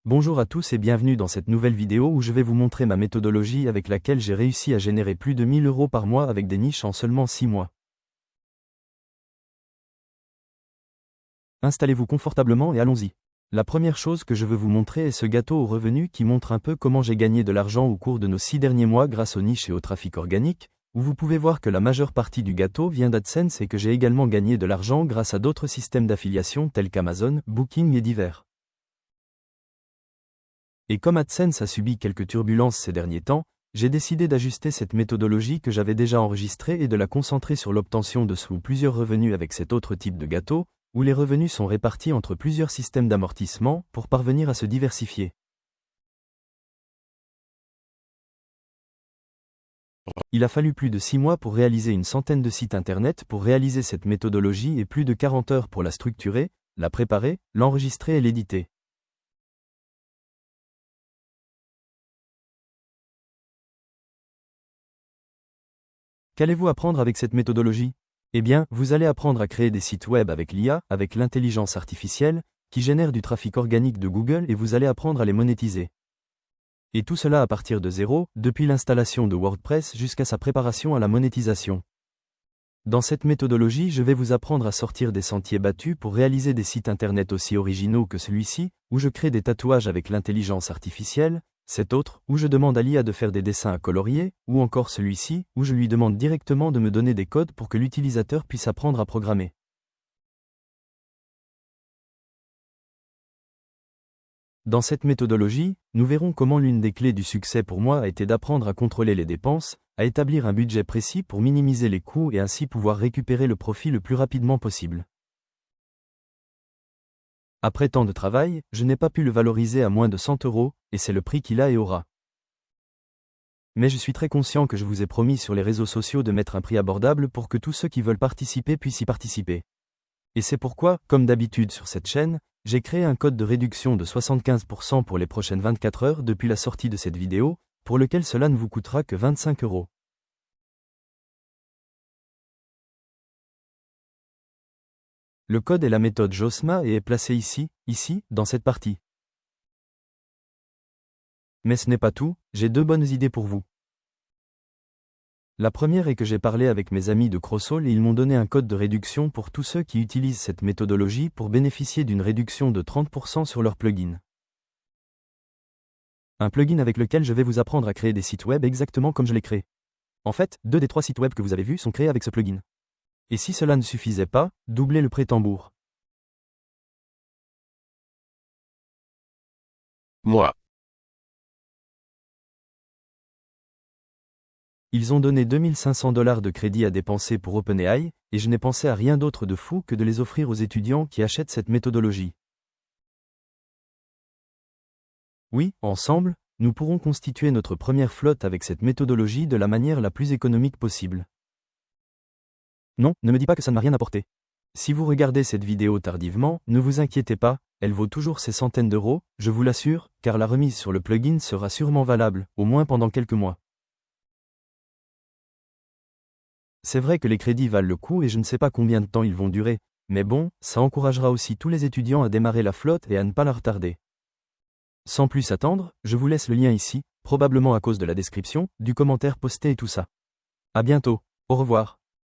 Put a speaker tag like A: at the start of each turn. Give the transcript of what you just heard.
A: Bonjour à tous et bienvenue dans cette nouvelle vidéo où je vais vous montrer ma méthodologie avec laquelle j'ai réussi à générer plus de 1000 € par mois avec des niches en seulement 6 mois. Installez-vous confortablement et allons-y. La première chose que je veux vous montrer est ce gâteau aux revenus qui montre un peu comment j'ai gagné de l'argent au cours de nos 6 derniers mois grâce aux niches et au trafic organique, où vous pouvez voir que la majeure partie du gâteau vient d'AdSense et que j'ai également gagné de l'argent grâce à d'autres systèmes d'affiliation tels qu'Amazon, Booking et divers. Et comme AdSense a subi quelques turbulences ces derniers temps, j'ai décidé d'ajuster cette méthodologie que j'avais déjà enregistrée et de la concentrer sur l'obtention de plusieurs revenus avec cet autre type de gâteau, où les revenus sont répartis entre plusieurs systèmes d'amortissement pour parvenir à se diversifier. Il a fallu plus de 6 mois pour réaliser une centaine de sites internet pour réaliser cette méthodologie et plus de 40 heures pour la structurer, la préparer, l'enregistrer et l'éditer. Qu'allez-vous apprendre avec cette méthodologie? Eh bien, vous allez apprendre à créer des sites web avec l'IA, avec l'intelligence artificielle, qui génère du trafic organique de Google et vous allez apprendre à les monétiser. Et tout cela à partir de zéro, depuis l'installation de WordPress jusqu'à sa préparation à la monétisation. Dans cette méthodologie, je vais vous apprendre à sortir des sentiers battus pour réaliser des sites internet aussi originaux que celui-ci, où je crée des tatouages avec l'intelligence artificielle, cet autre, où je demande à l'IA de faire des dessins à colorier, ou encore celui-ci, où je lui demande directement de me donner des codes pour que l'utilisateur puisse apprendre à programmer. Dans cette méthodologie, nous verrons comment l'une des clés du succès pour moi a été d'apprendre à contrôler les dépenses, à établir un budget précis pour minimiser les coûts et ainsi pouvoir récupérer le profit le plus rapidement possible. Après tant de travail, je n'ai pas pu le valoriser à moins de 100 €, et c'est le prix qu'il a et aura. Mais je suis très conscient que je vous ai promis sur les réseaux sociaux de mettre un prix abordable pour que tous ceux qui veulent participer puissent y participer. Et c'est pourquoi, comme d'habitude sur cette chaîne, j'ai créé un code de réduction de 75% pour les prochaines 24 heures depuis la sortie de cette vidéo, pour lequel cela ne vous coûtera que 25 €. Le code est la méthode Josma et est placé ici, dans cette partie. Mais ce n'est pas tout, j'ai deux bonnes idées pour vous. La première est que j'ai parlé avec mes amis de Crossoll et ils m'ont donné un code de réduction pour tous ceux qui utilisent cette méthodologie pour bénéficier d'une réduction de 30% sur leur plugin. Un plugin avec lequel je vais vous apprendre à créer des sites web exactement comme je les crée. En fait, 2 des 3 sites web que vous avez vus sont créés avec ce plugin. Et si cela ne suffisait pas, doublez le prêt-tambour.
B: Moi.
A: Ils ont donné 2500 $ de crédit à dépenser pour OpenAI, et je n'ai pensé à rien d'autre de fou que de les offrir aux étudiants qui achètent cette méthodologie. Oui, ensemble, nous pourrons constituer notre première flotte avec cette méthodologie de la manière la plus économique possible. Non, ne me dis pas que ça ne m'a rien apporté. Si vous regardez cette vidéo tardivement, ne vous inquiétez pas, elle vaut toujours ces centaines d'euros, je vous l'assure, car la remise sur le plugin sera sûrement valable, au moins pendant quelques mois. C'est vrai que les crédits valent le coup et je ne sais pas combien de temps ils vont durer, mais bon, ça encouragera aussi tous les étudiants à démarrer la flotte et à ne pas la retarder. Sans plus attendre, je vous laisse le lien ici, probablement à cause de la description, du commentaire posté et tout ça. À bientôt, au revoir.